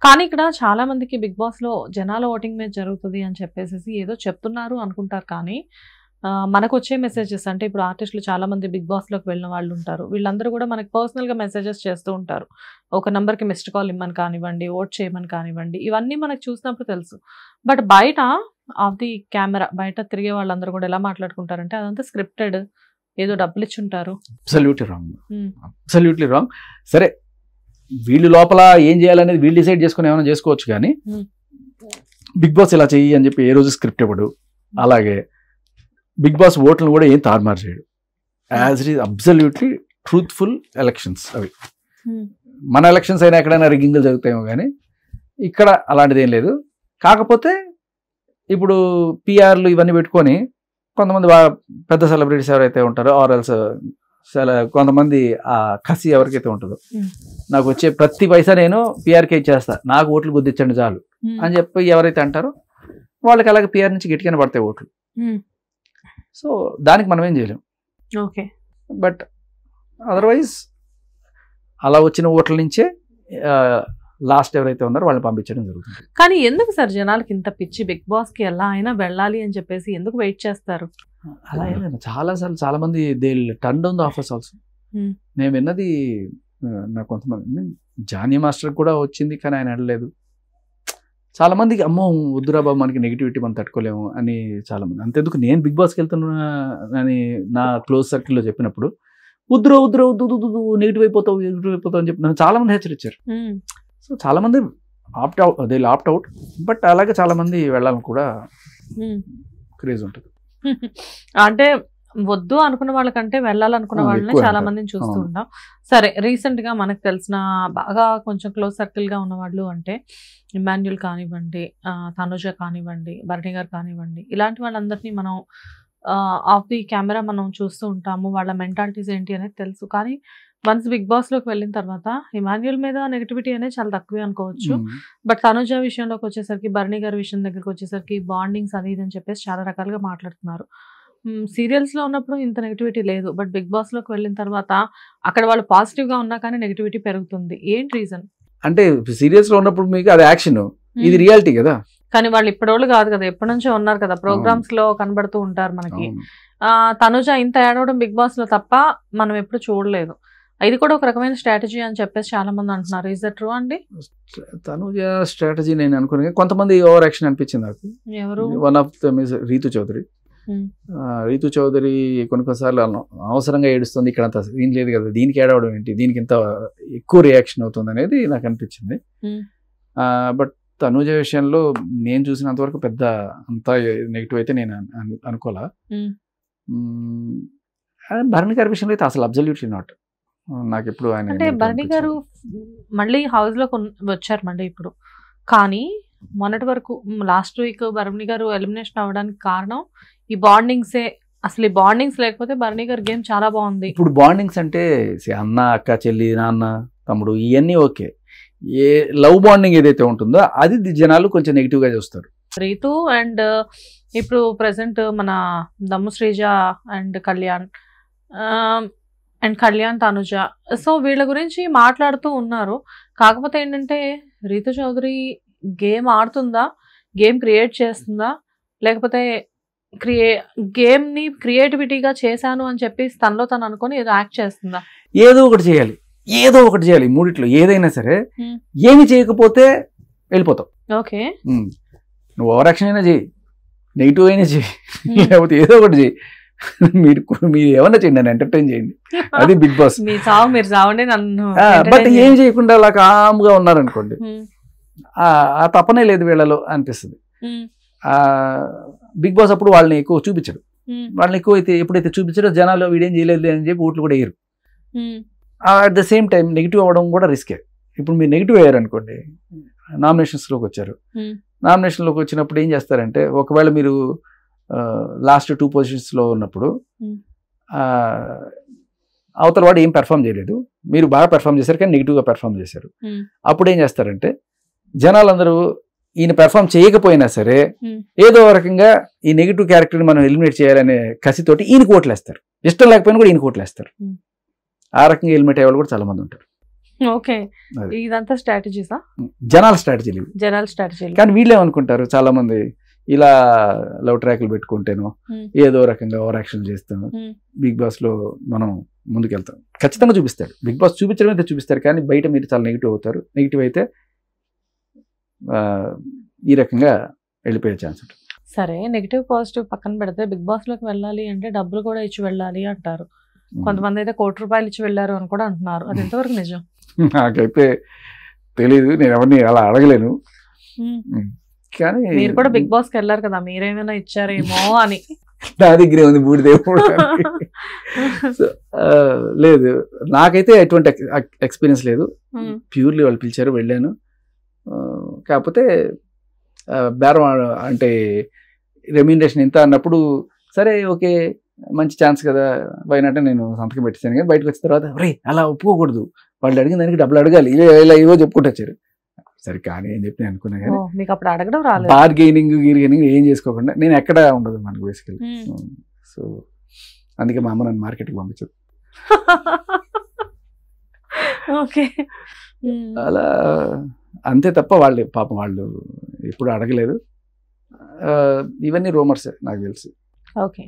కానీ ఇక్కడ చాలా మందికి బిగ్ బాస్ లో జనాల ఓటింగ్ మీద జరుగుతుంది అని చెప్పేసి ఏదో చెప్తున్నారు అనుకుంటారు. కానీ మనకు వచ్చే మెసేజెస్ అంటే ఇప్పుడు ఆర్టిస్టులు చాలా మంది బిగ్ బాస్ లోకి వెళ్ళిన వాళ్ళు ఉంటారు. వీళ్ళందరూ కూడా మనకి పర్సనల్ గా మెసేజెస్ చేస్తూ ఉంటారు. ఒక నంబర్ కి మిస్డ్ కాల్ ఇమ్మని కానివ్వండి, ఓట్ చేయమని కానివ్వండి, ఇవన్నీ మనకు చూసినప్పుడు తెలుసు. బట్ బయట ఆఫ్ ది కెమెరా బయట తిరిగే వాళ్ళందరూ కూడా ఎలా మాట్లాడుకుంటారంటే అదంతా స్క్రిప్టెడ్, ఏదో డబ్బులు ఇచ్చి ఉంటారు. Absolutely wrong. సరే వీళ్ళు లోపల ఏం చేయాలనేది వీళ్ళు డిసైడ్ చేసుకుని ఏమైనా చేసుకోవచ్చు, కానీ బిగ్ బాస్ ఇలా చెయ్యి అని చెప్పి ఏ రోజు స్క్రిప్ట్ ఇవ్వడు. అలాగే బిగ్ బాస్ ఓట్లను కూడా ఏం తారుమారు చేయడు. As it is absolutely truthful elections అవి. మన ఎలక్షన్స్ అయినా ఎక్కడైనా రిగ్గింగ్లు జరుగుతాయేమో, కానీ ఇక్కడ అలాంటిది ఏం లేదు. కాకపోతే ఇప్పుడు పిఆర్లు ఇవన్నీ పెట్టుకొని కొంతమంది బాగా పెద్ద సెలబ్రిటీస్ ఎవరైతే ఉంటారో ఆర్ఎల్స్ కొంతమంది ఆ కసి ఎవరికైతే ఉంటుందో, నాకు వచ్చే ప్రతి పైసా నేను పిఆర్కే ఇచ్చేస్తా, నాకు ఓట్లు గుద్దించండి చాలు అని చెప్పి ఎవరైతే అంటారో వాళ్ళకి అలాగే పిఆర్ నుంచి గట్టిగానే పడతాయి ఓట్లు. సో దానికి మనం ఏం చేయలేం. ఓకే, బట్ అదర్వైజ్ అలా వచ్చిన ఓట్ల నుంచే లాస్ట్ ఎవరైతే ఉన్నారో వాళ్ళని పంపించడం జరుగుతుంది. కానీ ఎందుకు సార్ జనాలకి ఇంత పిచ్చి బిగ్ బాస్ కి ఎలా అయినా వెళ్ళాలి అని చెప్పేసి ఎందుకు వెయిట్ చేస్తారు? అలా ఏం లేదు, చాలా మంది they turn down the offers also. నేను విన్నది నాకు కొంతమంది జానీ మాస్టర్ కూడా వచ్చింది కానీ ఆయన అడలేదు. చాలా మందికి అమ్మో వద్దురా బాబు మనకి నెగిటివిటీ మనం తట్టుకోలేము అని చాలా మంది. అంతెందుకు నేను బిగ్ బాస్కి వెళ్తున్నా అని నా క్లోజ్ సర్కిల్లో చెప్పినప్పుడు వద్దురా నెగిటివ్ అయిపోతావు అని చెప్పి నన్ను చాలా మంది హెచ్చరించారు. సో చాలా మంది ఆప్ట్ అవుట్, బట్ అలాగే చాలా మంది వెళ్ళాలని కూడా క్రేజ్ ఉంటుంది. అంటే వద్దు అనుకున్న వాళ్ళకంటే వెళ్ళాలనుకున్న వాళ్ళని చాలా మందిని చూస్తూ ఉంటాం. సరే, రీసెంట్ గా మనకు తెలిసిన బాగా కొంచెం క్లోజ్ సర్కిల్ గా ఉన్న వాళ్ళు అంటే ఇమాన్యుల్ కానివ్వండి, తనుజ కానివ్వండి, భరణి గారు కానివ్వండి, ఇలాంటి వాళ్ళందరినీ మనం ఆఫ్ ది కెమెరా మనం చూస్తూ ఉంటాము. వాళ్ళ మెంటాలిటీస్ ఏంటి అనేది తెలుసు. కానీ వన్స్ బిగ్ బాస్ లోకి వెళ్ళిన తర్వాత ఇమాన్యుల్ మీద నెగిటివిటీ అనేది చాలా తక్కువే అనుకోవచ్చు. బట్ తనుజ విషయంలోకి వచ్చేసరికి, భరణి గారి విషయం దగ్గరికి వచ్చేసరికి బాండింగ్స్ అది ఇది అని చెప్పేసి చాలా రకాలుగా మాట్లాడుతున్నారు. సీరియల్స్ లో ఉన్నప్పుడు ఇంత నెగిటివిటీ లేదు, బట్ బిగ్ బాస్ లోకి వెళ్ళిన తర్వాత అక్కడ వాళ్ళు పాజిటివ్ గా ఉన్నా కానీ నెగిటివిటీ పెరుగుతుంది. ఏంటి రీజన్? అంటే సీరియల్స్ లో ఉన్నప్పుడు మీకు అది యాక్షన్, ఇది రియాలిటీ కదా. కానీ వాళ్ళు ఇప్పటివాళ్ళు కాదు కదా, ఎప్పటి నుంచో ఉన్నారు కదా, ప్రోగ్రామ్స్ లో కనబడుతూ ఉంటారు మనకి. తనుజ ఇంత ఏడవడం బిగ్ బాస్ లో తప్ప మనం ఎప్పుడు చూడలేదు. ఇది కూడా ఒక రకమైన స్ట్రాటజీ అని చెప్పేసి చాలా మంది అంటున్నారు. ఇస్ దట్ ట్రూ అండి? తనుజ స్ట్రాటజీ నేను అనుకునే కొంతమంది ఓవర్ యాక్షన్ అనిపించింది నాకు. ఎవరు? One of them is Ritu Chaudhary. Ritu Chaudhary కొన్నిసార్లు అవసరంగా ఏడుస్తుంది, ఇక్కడ అంత సీన్ లేదు కదా, దీనికి ఏడవడం ఏంటి, దీనికి ఇంత ఎక్కువ రియాక్షన్ అవుతుంది అనేది నాకు అనిపించింది. బట్ తనుజ విషయంలో నేను చూసినంత వరకు పెద్ద అంత నెగిటివ్ అయితే నేను అనుకోలా. భరణి గారి విషయంలో అయితే అసలు అబ్సల్యూట్లీ నాట్. నాకు ఎప్పుడు ఆయన అంటే భరణి గారు మళ్ళీ హౌస్ లోకి వచ్చారు మళ్ళీ ఇప్పుడు. కానీ మొన్నటి వరకు last week Bharani garu elimination అవ్వడానికి కారణం ఈ బాండింగ్సే. అసలు ఈ బాండింగ్స్ లేకపోతే భరణి గారి గేమ్ చాలా బాగుంది. ఇప్పుడు బాండింగ్స్ అంటే అన్న, అక్క, చెల్లి, నాన్న, తమ్ముడు ఇవన్నీ ఓకే. ఏ లవ్ బాండింగ్ ఏదైతే ఉంటుందో అది జనాలు కొంచెం నెగిటివ్ గా చూస్తారు. రీతు అండ్ ఇప్పుడు ప్రెసెంట్ మన దమ్ము శ్రీజ అండ్ కళ్యాణ్ తనుజ, సో వీళ్ళ గురించి మాట్లాడుతూ ఉన్నారు. కాకపోతే ఏంటంటే రీతు చౌదరి గేమ్ ఆడుతుందా, గేమ్ క్రియేట్ చేస్తుందా, లేకపోతే గేమ్ ని క్రియేటివిటీగా చేశాను అని చెప్పి తనలో తను అనుకుని ఏదో యాక్ట్ చేస్తుందా? ఏదో ఒకటి చేయాలి మూడిట్లో ఏదైనా సరే. ఏమి చేయకపోతే వెళ్ళిపోతావు. ఓకే, నువ్వు ఓవర్ యాక్షన్ అయినా చేయి, నెగిటివ్ అయినా చేయి, లేకపోతే ఏదో ఒకటి చేయి. మీరు ఏమన్నా చేయండి, నన్ను ఎంటర్టైన్ చేయండి, అది బిగ్ బాస్. బట్ ఏం చేయకుండా అలా కామ్గా ఉన్నారనుకోండి, ఆ తపనే లేదు వీళ్ళలో అనిపిస్తుంది. బిగ్ బాస్ అప్పుడు వాళ్ళని ఎక్కువ చూపించడు. వాళ్ళని ఎక్కువ అయితే ఎప్పుడైతే చూపించారో జనాలు వీడేం చేయలేదు అని చెప్పి ఓట్లు కూడా వేయరు. At the same time negative అవ్వడం కూడా రిస్కే. ఇప్పుడు మీరు నెగిటివ్ అయ్యారు అనుకోండి, నామినేషన్స్లోకి వచ్చారు. నామినేషన్లోకి వచ్చినప్పుడు ఏం చేస్తారంటే, ఒకవేళ మీరు లాస్ట్ 2 పొజిషన్స్లో ఉన్నప్పుడు అవతల వాడు ఏం పెర్ఫామ్ చేయలేదు, మీరు బాగా పెర్ఫామ్ చేశారు కానీ నెగిటివ్గా పెర్ఫామ్ చేశారు. అప్పుడు ఏం చేస్తారంటే జనాలందరూ ఈయన పెర్ఫామ్ చేయకపోయినా సరే ఏదో రకంగా ఈ నెగిటివ్ క్యారెక్టర్ని మనం ఎలిమినేట్ చేయాలనే కసితోటి ఈయనకు ఓట్లేస్తారు. ఇష్టం లేకపోయినా కూడా ఈయనకు ఓట్లేస్తారు. ఆ రకంగా ఎలిమినేట్ అయ్యే వాళ్ళు కూడా చాలా మంది ఉంటారు. ఓకే, అది. ఇదంతా స్ట్రాటజీసా? జనాల స్ట్రాటజీలు ఇవి. జనాల స్ట్రాటజీలు. కానీ వీళ్ళు ఏమనుకుంటారు చాలా మంది, ఇలా లవ్ ట్రాక్లు పెట్టుకుంటేనో ఏదో రకంగా ఓవర్ యాక్షన్ చేస్తాను, బిగ్ బాస్ లో మనం ముందుకెళ్తాం. ఖచ్చితంగా చూపిస్తాడు బిగ్ బాస్, చూపించడం అయితే చూపిస్తారు, కానీ బయట మీరు చాలా నెగిటివ్ అవుతారు. నెగిటివ్ అయితే ఈ రకంగా వెళ్ళిపోయే ఛాన్స్ ఉంటుంది. సరే, నెగిటివ్ పాజిటివ్ పక్కన పెడితే బిగ్ బాస్ లోకి వెళ్ళాలి అంటే డబ్బులు కూడా ఇచ్చి వెళ్ళాలి అంటారు. కొంతమంది అయితే ₹1,00,00,000 ఇచ్చి వెళ్ళారు అని కూడా అంటున్నారు. అది ఎంతవరకు నిజం? నాకైతే తెలీదు, నేను ఎవరిని అలా అడగలేను. కానీ మీరు కూడా బిగ్ బాస్ కి వెళ్ళారు కదా, మీరేమైనా ఇచ్చారేమో అని. నా దగ్గరే ఉంది బూడిదేవుడు. లేదు, నాకైతే ఎటువంటి ఎక్స్పీరియన్స్ లేదు. ప్యూర్లీ వాళ్ళు పిలిచారు, వెళ్ళాను. కాకపోతే బేరం అంటే రెమ్యూనరేషన్ ఎంత అన్నప్పుడు సరే ఓకే మంచి ఛాన్స్ కదా పోయినట్టే నేను సంతకం పెట్టేశాను. కానీ బయటకు వచ్చిన తర్వాత రే అలా ఒప్పుకోకూడదు, వాళ్ళు అడిగిన దానికి డబ్బులు అడగాలి, ఇలా ఇవో చెప్పుకుంటూ వచ్చారు. సరే కానీ అని చెప్పి నేను అనుకున్నా. కానీ మీకు అప్పుడు అడగడం రాలేదు. బార్గెనింగ్ ఏం చేసుకోకుండా నేను ఎక్కడ ఉండదు మనకు బేసికలీ. సో అందుకే మా అమ్మ నన్ను మార్కెట్కి పంపించదు. ఓకే, అలా అంతే తప్ప వాళ్ళు పాపం వాళ్ళు ఎప్పుడు అడగలేదు. ఇవన్నీ రూమర్స్ నాకు తెలుసు. ఓకే.